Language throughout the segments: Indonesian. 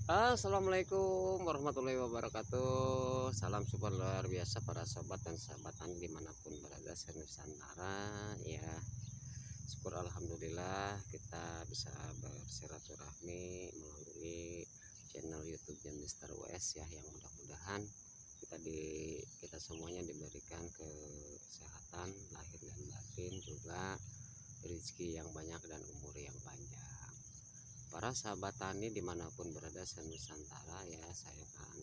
Assalamualaikum warahmatullahi wabarakatuh. Salam support luar biasa para sobat dan sahabat tani dimanapun berada se-Nusantara ya. Syukur alhamdulillah kita bisa bersilaturahmi melalui channel YouTube-nya Mister WS ya, yang mudah-mudahan kita semuanya diberikan kesehatan lahir dan batin, juga rezeki yang banyak dan umur yang panjang. Para sahabat tani dimanapun berada se-Nusantara ya, saya akan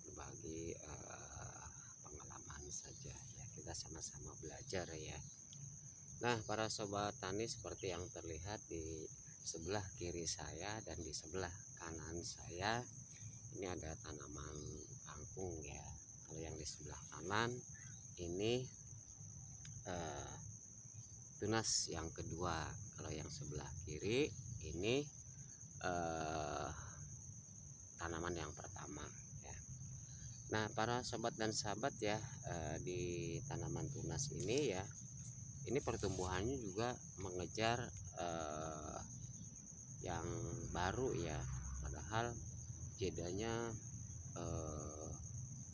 berbagi pengalaman saja ya, kita sama-sama belajar ya. Nah, para sobat tani, seperti yang terlihat di sebelah kiri saya dan di sebelah kanan saya, ini ada tanaman kangkung ya. Kalau yang di sebelah kanan ini tunas yang kedua, kalau yang sebelah kiri ini tanaman yang pertama ya. Nah, para sobat dan sahabat ya, di tanaman tunas ini ya, ini pertumbuhannya juga mengejar yang baru ya, padahal jedanya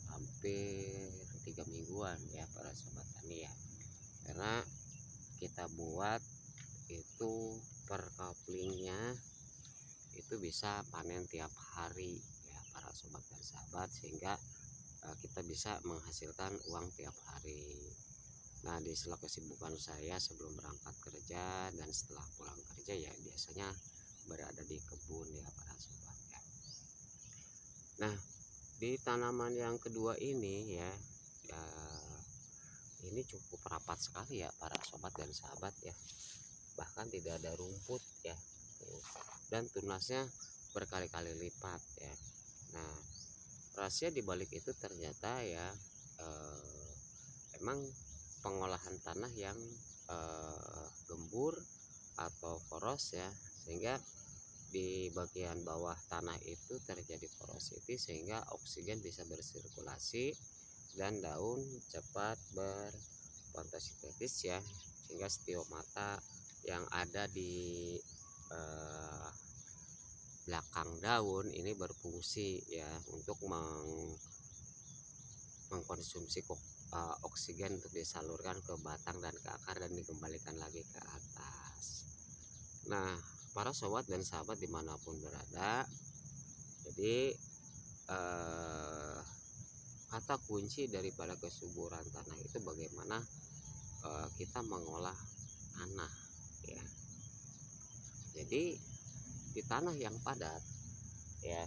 hampir 3 mingguan ya para sobat tani ya, karena kita buat itu per couplingnya itu bisa panen tiap hari ya para sobat dan sahabat, sehingga kita bisa menghasilkan uang tiap hari. Nah, di sela kesibukan saya sebelum berangkat kerja dan setelah pulang kerja ya, biasanya berada di kebun ya para sobat ya. Nah, di tanaman yang kedua ini ya, ini cukup rapat sekali ya para sobat dan sahabat ya, bahkan tidak ada rumput ya, dan tunasnya berkali-kali lipat ya. Nah, rahasia dibalik itu ternyata ya, emang pengolahan tanah yang gembur atau poros ya, sehingga di bagian bawah tanah itu terjadi porosity, sehingga oksigen bisa bersirkulasi dan daun cepat berfotosintesis ya, sehingga stiomata yang ada di belakang daun ini berfungsi ya untuk mengkonsumsi oksigen untuk disalurkan ke batang dan ke akar dan dikembalikan lagi ke atas. Nah, para sobat dan sahabat dimanapun berada, jadi kata kunci daripada kesuburan tanah itu bagaimana kita mengolah tanah ya. Jadi di tanah yang padat ya,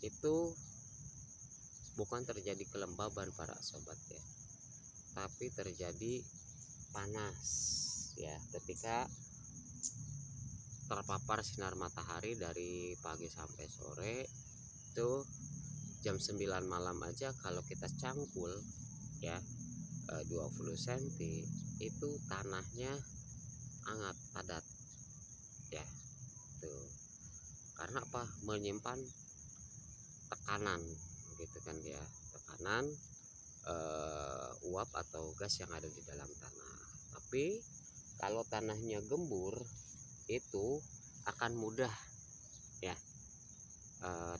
itu bukan terjadi kelembaban para sobat ya, tapi terjadi panas ya ketika terpapar sinar matahari dari pagi sampai sore. Itu jam 9 malam aja kalau kita cangkul ya 20 cm itu tanahnya hangat padat ya. Tuh, karena apa? Menyimpan tekanan gitu kan ya, tekanan uap atau gas yang ada di dalam tanah. Tapi kalau tanahnya gembur itu akan mudah ya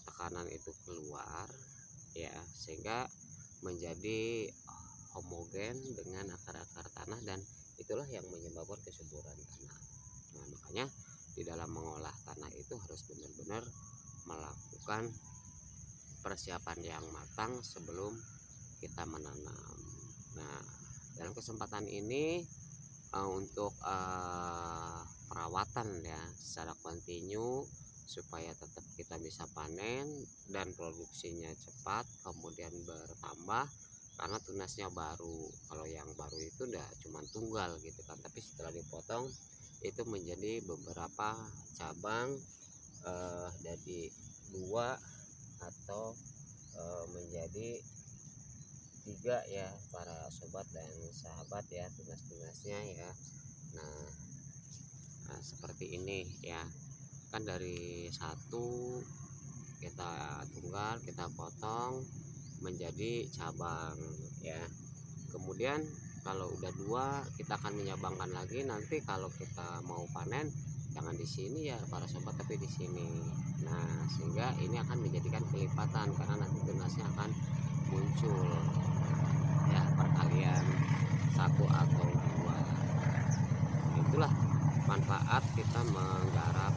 tekanan itu keluar ya, sehingga menjadi homogen dengan akar-akar tanah, dan itulah yang menyebabkan kesuburan tanah. Nah, makanya di dalam mengolah tanah itu harus benar-benar melakukan persiapan yang matang sebelum kita menanam. Nah, dalam kesempatan ini untuk perawatan ya secara kontinu supaya tetap kita bisa panen dan produksinya cepat kemudian bertambah, karena tunasnya baru. Kalau yang baru itu udah cuma tunggal gitu kan, tapi setelah dipotong itu menjadi beberapa cabang dari dua atau menjadi 3 ya para sobat dan sahabat ya, tunas-tunasnya ya. Nah, seperti ini ya, kan dari satu kita tunggal, kita potong menjadi cabang ya. Kemudian kalau udah 2 kita akan menyabangkan lagi, nanti kalau kita mau panen jangan di sini ya para sobat, tapi di sini. Nah, sehingga ini akan menjadikan kelipatan karena nanti tunasnya akan muncul ya perkalian satu atau dua. Itulah manfaat kita menggarap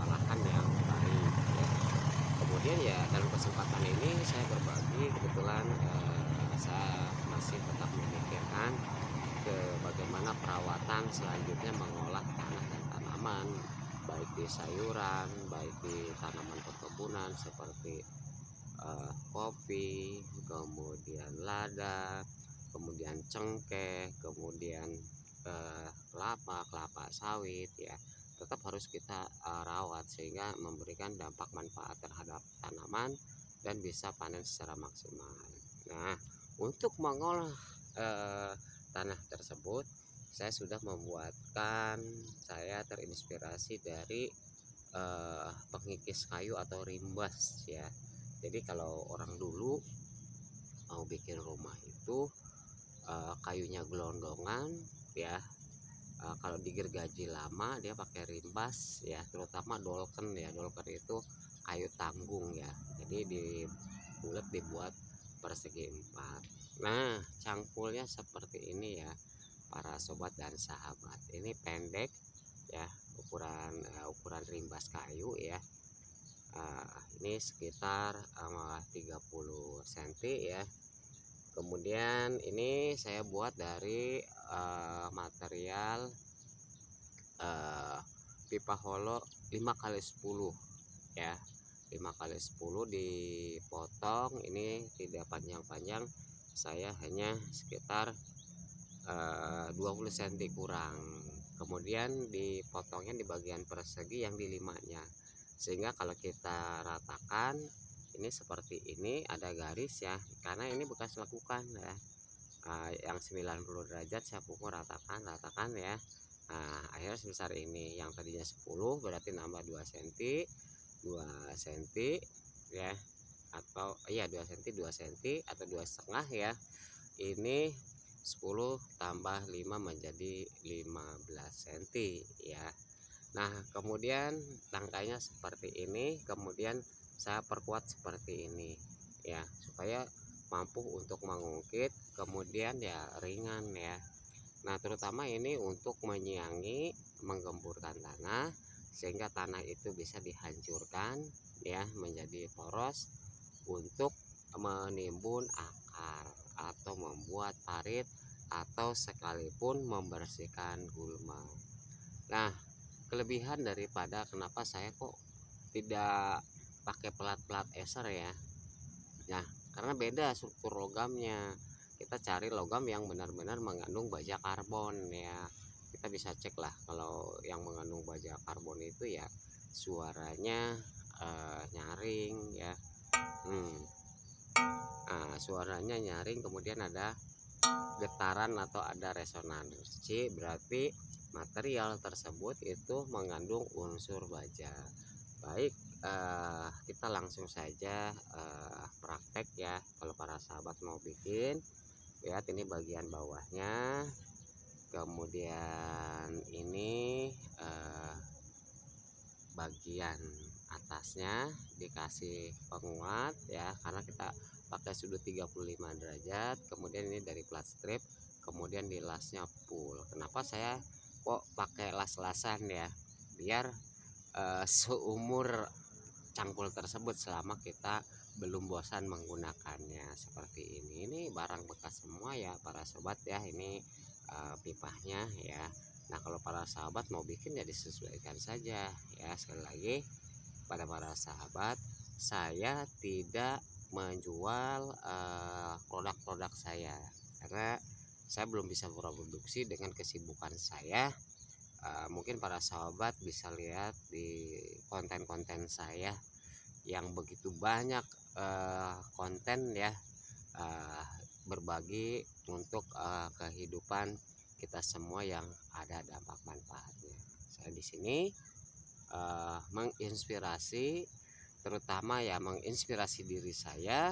lahan yang baik ya. Kemudian ya dalam kesempatan ini saya berbagi, kebetulan saya masih tetap memikirkan ke bagaimana perawatan selanjutnya mengolah tanah dan tanaman, baik di sayuran, baik di tanaman perkebunan seperti kopi, kemudian lada, kemudian cengkeh, kemudian kelapa sawit ya. Tetap harus kita rawat sehingga memberikan dampak manfaat terhadap tanaman dan bisa panen secara maksimal. Nah, untuk mengolah tanah tersebut saya sudah membuatkan, saya terinspirasi dari pengikis kayu atau rimbas ya. Jadi kalau orang dulu mau bikin rumah itu kayunya gelondongan ya. Kalau digergaji lama dia pakai rimbas ya, terutama dolken ya. Dolken itu kayu tanggung ya, jadi dibuat persegi 4. Nah, cangkulnya seperti ini ya para sobat dan sahabat. Ini pendek ya, ukuran rimbas kayu ya. Ini sekitar 30 cm ya. Kemudian ini saya buat dari material pipa holo 5x10 ya. 5x10 dipotong, ini tidak panjang-panjang, saya hanya sekitar 20 cm kurang. Kemudian dipotongnya di bagian persegi yang di limanya, sehingga kalau kita ratakan ini seperti ini, ada garis ya, karena ini bekas lekukan ya. Yang 90 derajat saya pukul ratakan ya. Akhirnya sebesar ini. Yang tadinya 10 berarti nambah 2 cm ya, atau iya 2 cm atau 2,5 ya. Ini 10 tambah 5 menjadi 15 cm ya. Nah, kemudian tangkainya seperti ini, kemudian saya perkuat seperti ini ya, supaya mampu untuk mengungkit, kemudian ya ringan ya. Nah, terutama ini untuk menyiangi, menggemburkan tanah sehingga tanah itu bisa dihancurkan ya menjadi poros untuk menimbun akar atau membuat parit atau sekalipun membersihkan gulma. Nah, kelebihan daripada kenapa saya kok tidak pakai pelat eser ya. Nah, karena beda struktur logamnya. Kita cari logam yang benar-benar mengandung baja karbon ya. Kita bisa cek lah, kalau yang mengandung baja karbon itu ya suaranya nyaring ya. Suaranya nyaring, kemudian ada getaran atau ada resonansi, berarti material tersebut itu mengandung unsur baja. Baik, kita langsung saja praktek ya. Kalau para sahabat mau bikin, lihat ini bagian bawahnya, kemudian ini bagian atasnya dikasih penguat ya, karena kita pakai sudut 35 derajat. Kemudian ini dari plat strip, kemudian di lasnya full. Kenapa saya kok pakai las-lasan ya, biar seumur cangkul tersebut selama kita belum bosan menggunakannya. Seperti ini barang bekas semua ya para sobat ya. Ini pipahnya ya. Nah, kalau para sahabat mau bikin ya disesuaikan saja ya. Sekali lagi pada para sahabat, saya tidak menjual produk-produk saya karena saya belum bisa produksi dengan kesibukan saya. Mungkin para sahabat bisa lihat di konten-konten saya yang begitu banyak konten ya, berbagi untuk kehidupan kita semua yang ada dampak manfaatnya. Saya di sini menginspirasi, terutama ya menginspirasi diri saya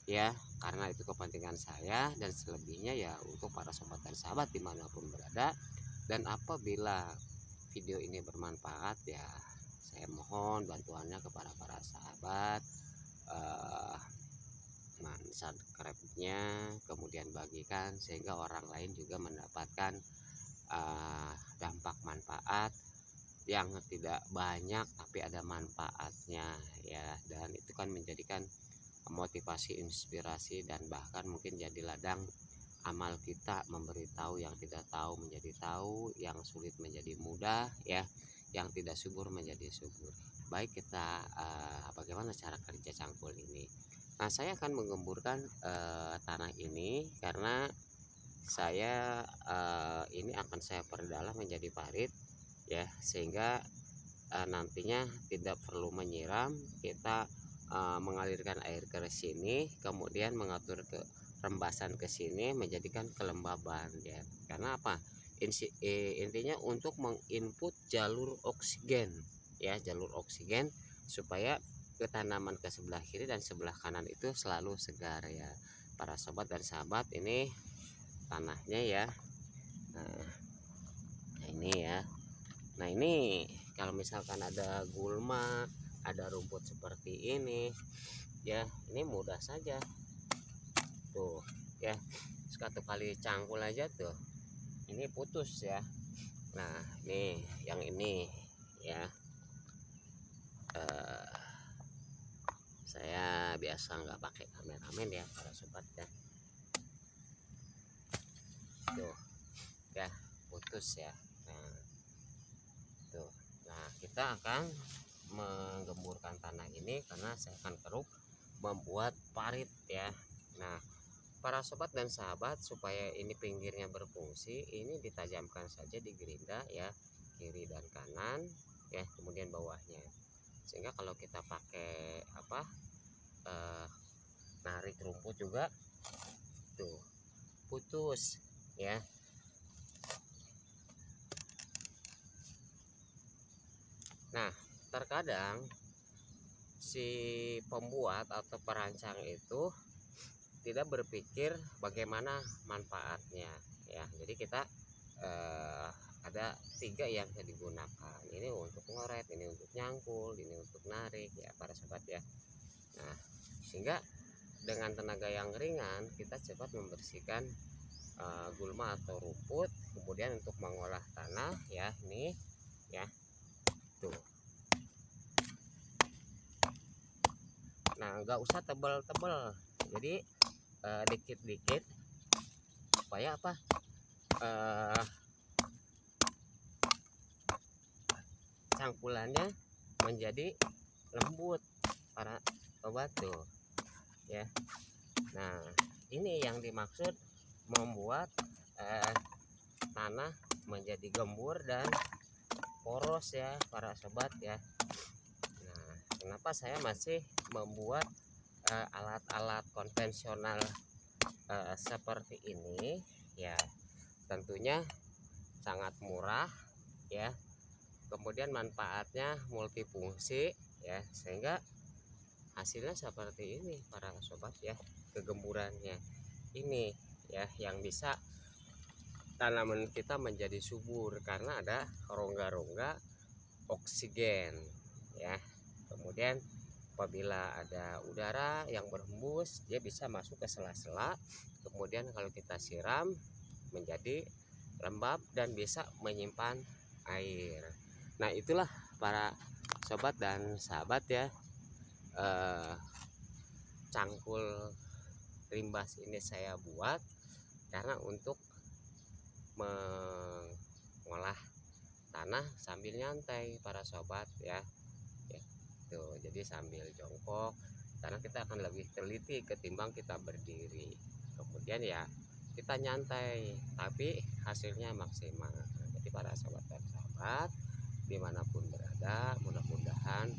ya, karena itu kepentingan saya, dan selebihnya ya untuk para sobat dan sahabat dimanapun berada. Dan apabila video ini bermanfaat ya, saya mohon bantuannya kepada para sahabat, subscribe-nya, kemudian bagikan sehingga orang lain juga mendapatkan dampak manfaat yang tidak banyak tapi ada manfaatnya ya, dan itu kan menjadikan motivasi, inspirasi, dan bahkan mungkin jadi ladang amal kita, memberitahu yang tidak tahu menjadi tahu, yang sulit menjadi mudah ya, yang tidak subur menjadi subur. Baik, kita bagaimana cara kerja cangkul ini. Nah, saya akan menggemburkan tanah ini karena saya ini akan saya perdalam menjadi parit ya, sehingga nantinya tidak perlu menyiram, kita mengalirkan air ke sini, kemudian mengatur ke rembasan ke sini, menjadikan kelembaban ya. Karena apa? Intinya untuk menginput jalur oksigen ya, jalur oksigen supaya ke tanaman ke sebelah kiri dan sebelah kanan itu selalu segar ya. Para sobat dan sahabat, ini tanahnya ya. Nah, ini ya. Nah, ini kalau misalkan ada gulma, ada rumput seperti ini ya, ini mudah saja tuh ya, satu kali cangkul aja tuh ini putus ya. Nah, ini yang ini ya, saya biasa nggak pakai kameramen ya para sobat ya, tuh ya putus ya. Nah tuh, nah kita akan menggemburkan tanah ini karena saya akan keruk membuat parit ya. Nah, para sobat dan sahabat, supaya ini pinggirnya berfungsi, ini ditajamkan saja di gerinda ya, kiri dan kanan ya, kemudian bawahnya, sehingga kalau kita pakai narik rumput juga tuh putus ya. Nah, terkadang si pembuat atau perancang itu tidak berpikir bagaimana manfaatnya ya. Jadi kita ada 3 yang bisa digunakan. Ini untuk ngoret, ini untuk nyangkul, ini untuk narik ya para sobat ya. Nah, sehingga dengan tenaga yang ringan kita cepat membersihkan gulma atau rumput, kemudian untuk mengolah tanah ya, ini ya tuh. Nah, nggak usah tebal-tebal, jadi dikit-dikit supaya apa, cangkulannya menjadi lembut para sobat tuh ya. Nah, ini yang dimaksud membuat tanah menjadi gembur dan poros ya para sobat ya. Nah, kenapa saya masih membuat alat-alat konvensional seperti ini ya, tentunya sangat murah ya, kemudian manfaatnya multifungsi ya, sehingga hasilnya seperti ini para sobat ya. Kegemburannya ini ya yang bisa tanaman kita menjadi subur karena ada rongga-rongga oksigen ya. Kemudian apabila ada udara yang berhembus, dia bisa masuk ke sela-sela, kemudian kalau kita siram menjadi lembab dan bisa menyimpan air. Nah, itulah para sobat dan sahabat ya, cangkul rimbas ini saya buat karena untuk mengolah tanah sambil nyantai para sobat ya. Tuh, jadi sambil jongkok karena kita akan lebih teliti ketimbang kita berdiri. Kemudian ya kita nyantai tapi hasilnya maksimal. Jadi para sobat dan sahabat dimanapun berada, mudah-mudahan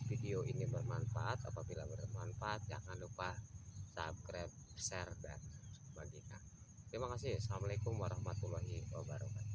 video ini bermanfaat. Apabila bermanfaat, jangan lupa subscribe, share, dan bagikan. Terima kasih. Assalamualaikum warahmatullahi wabarakatuh.